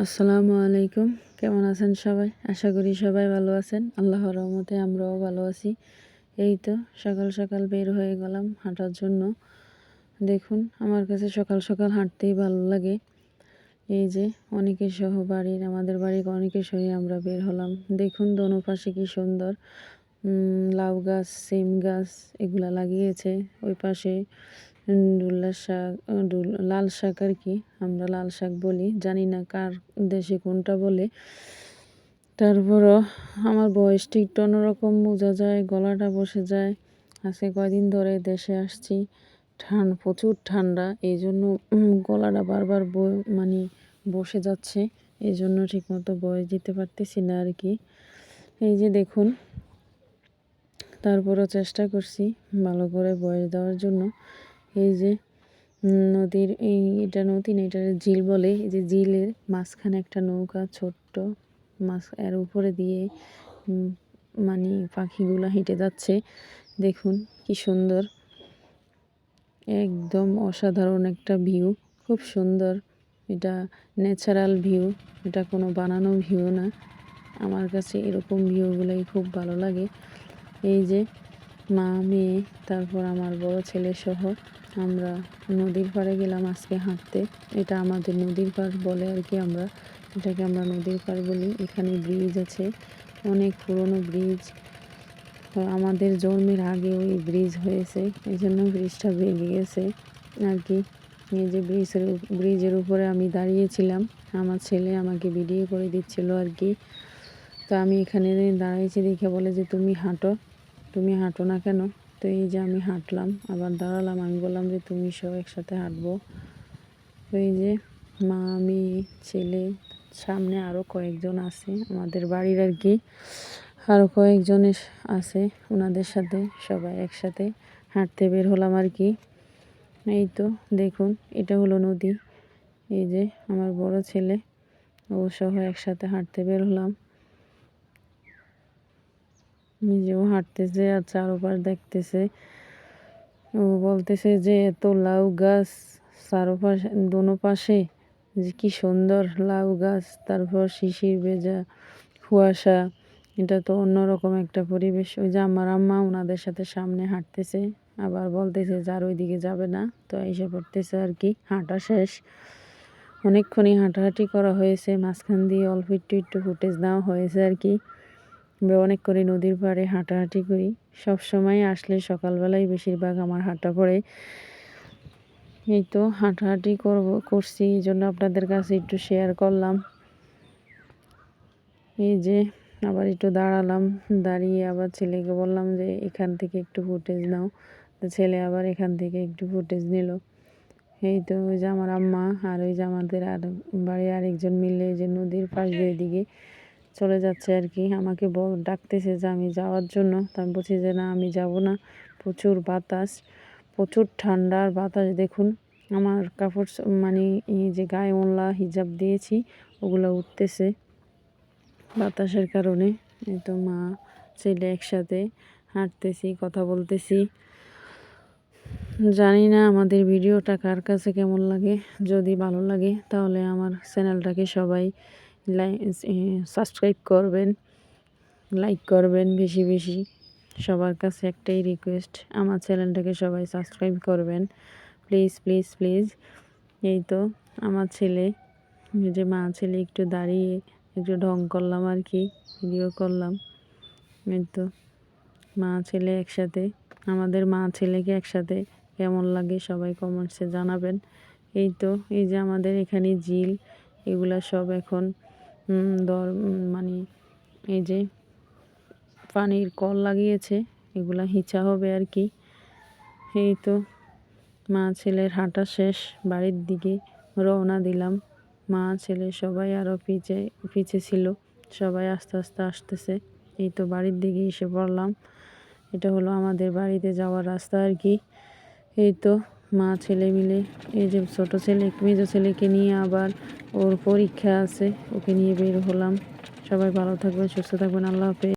আসসালামু আলাইকুম। কেমন আছেন সবাই? আশা করি সবাই ভালো আছেন। আল্লাহর রহমতে আমরাও ভালো আছি। এই তো সকাল সকাল বের হয়ে গেলাম হাঁটার জন্য। দেখুন, আমার কাছে সকাল সকাল হাঁটতেই ভালো লাগে। এই যে অনেকের সহ আমাদের বাড়ির অনেকের সঙ্গে আমরা বের হলাম। দেখুন দোনো পাশে কি সুন্দর লাউ গাছ, সিম গাছ এগুলা লাগিয়েছে। ওই পাশে ডুল্লা শাক, লাল শাক আর কি, আমরা লাল শাক বলি, জানি না কার দেশে কোনটা বলে। তারপরও আমার বয়সটা একটু অন্যরকম বোঝা যায়, গলাটা বসে যায়। আজকে কয়দিন ধরে দেশে আসছি, প্রচুর ঠান্ডা, এই জন্য গলাটা বারবার মানে বসে যাচ্ছে, এই জন্য ঠিকমতো বয়স দিতে পারতেছি না আর কি। এই যে দেখুন, তারপরও চেষ্টা করছি ভালো করে বয়স দেওয়ার জন্য। এই যে নদীর এটা নদী না, এটা ঝিল বলে। এই যে ঝিলের মাঝখানে একটা নৌকা, ছোট্ট মাছ, এর উপরে দিয়ে মানে পাখিগুলা হেঁটে যাচ্ছে। দেখুন কি সুন্দর, একদম অসাধারণ একটা ভিউ, খুব সুন্দর। এটা ন্যাচারাল ভিউ, এটা কোনো বানানো ভিউ না। আমার কাছে এরকম ভিউগুলাই খুব ভালো লাগে। এই যে মা, মেয়ে, তারপর আমার বড় ছেলে সহ আমরা নদীর পাড়ে গেলাম আজকে হাঁটতে। এটা আমাদের নদীর পাড় বলে আর কি, এটাকে আমরা নদীর পাড় বলি। এখানে ব্রিজ আছে, অনেক পুরনো ব্রিজ, আমাদের জন্মের আগে ওই ব্রিজ হয়েছে, এই জন্য ব্রিজটা ভেঙে গেছে আর কি। এই যে ব্রিজের উপরে আমি দাঁড়িয়েছিলাম, আমার ছেলে আমাকে ভিডিও করে দিচ্ছিল আর কি। তো আমি এখানে দাঁড়িয়েছি দেখে বলে যে তুমি হাঁটো না কেন? তো এই যে আমি হাঁটলাম, আবার দাঁড়ালাম, আমি বললাম যে তুমি সব একসাথে হাঁটবো। তো এই যে মা, আমি, ছেলে, সামনে আরও কয়েকজন আছে আমাদের বাড়ির আর কি, আরও কয়েকজন আছে, ওনাদের সাথে সবাই একসাথে হাঁটতে বের হলাম আর কি। এই তো দেখুন, এটা হলো নদী। এই যে আমার বড় ছেলে, ও সহ একসাথে হাঁটতে বের হলাম। নিজেও হাঁটতেছে আর চারোপাশ দেখতেছে। ও বলতেছে যে এত লাউ গাছ চারোপাশে, দোনো পাশে, যে কি সুন্দর লাউ গাছ, তারপর শিশির ভেজা কুয়াশা, এটা তো অন্যরকম একটা পরিবেশ। ওই যে আমার আম্মা ওনাদের সাথে সামনে হাঁটতেছে, আবার বলতেছে যার ওইদিকে যাবে না, তো এসে পড়তেছে আর কি। হাঁটা শেষ, অনেকক্ষণই হাঁটাহাঁটি করা হয়েছে, মাঝখান দিয়ে অল্প একটু একটু ফুটেজ নেওয়া হয়েছে আর কি। আমরা অনেক করে নদীর পাড়ে হাঁটাহাঁটি করি, সব সময় আসলে সকালবেলায় বেশিরভাগ আমার হাঁটা পড়ে। এই তো হাঁটাহাঁটি করছি, এই জন্য আপনাদের কাছে একটু শেয়ার করলাম। এই যে আবার একটু দাঁড়ালাম, দাঁড়িয়ে আবার ছেলেকে বললাম যে এখান থেকে একটু ফুটেজ নাও, তো ছেলে আবার এখান থেকে একটু ফুটেজ নিল। এই তো ওই যে আমার আম্মা আর ওই যে আমাদের বাড়ির আরেকজন মিলে যে নদীর পাশ দিয়ে দিকে চলে যাচ্ছে আর কি। আমাকে ডাকতেছে যে আমি যাওয়ার জন্য, তো আমি বলছি যে না, আমি যাব না, প্রচুর বাতাস, প্রচুর ঠান্ডার বাতাস। দেখুন আমার কাপড় মানে এই যে গায়ে ওনলা হিজাব দিয়েছি, ওগুলো উঠতেছে বাতাসের কারণে। এই তো মা ছেলে একসাথে হাঁটতেছি, কথা বলতেছি। জানি না আমাদের ভিডিওটা কার কাছে কেমন লাগে। যদি ভালো লাগে তাহলে আমার চ্যানেলটাকে সবাই সাবস্ক্রাইব করবেন, লাইক করবেন বেশি বেশি। সবার কাছে একটাই রিকোয়েস্ট, আমার চ্যানেলটাকে সবাই সাবস্ক্রাইব করবেন প্লিজ প্লিজ প্লিজ। এই তো আমার ছেলে, যে মা ছেলে একটু দাঁড়িয়ে একটু ঢং করলাম আর কি, ভিডিও করলাম। এই তো মা ছেলে একসাথে, আমাদের মা ছেলেকে একসাথে কেমন লাগে সবাই কমেন্টসে জানাবেন। এই তো এই যে আমাদের এখানে ঝিল, এগুলা সব এখন মানে এই যে পানির কল লাগিয়েছে, এগুলা হিচা হবে আর কি। এই তো মা ছেলের হাঁটা শেষ, বাড়ির দিকে রওনা দিলাম। মা ছেলে সবাই আরও পিছে ছিল, সবাই আস্তে আস্তে আসতেছে। এই তো বাড়ির দিকে এসে পড়লাম, এটা হলো আমাদের বাড়িতে যাওয়ার রাস্তা আর কি। এই তো মা ছেলে মিলে, এই যে ছোটো ছেলে, মেজো ছেলেকে নিয়ে আবার ওর পরীক্ষা আছে, ওকে নিয়ে বের হলাম। সবাই ভালো থাকবেন, সুস্থ থাকবেন, আল্লাহ হাফেজ।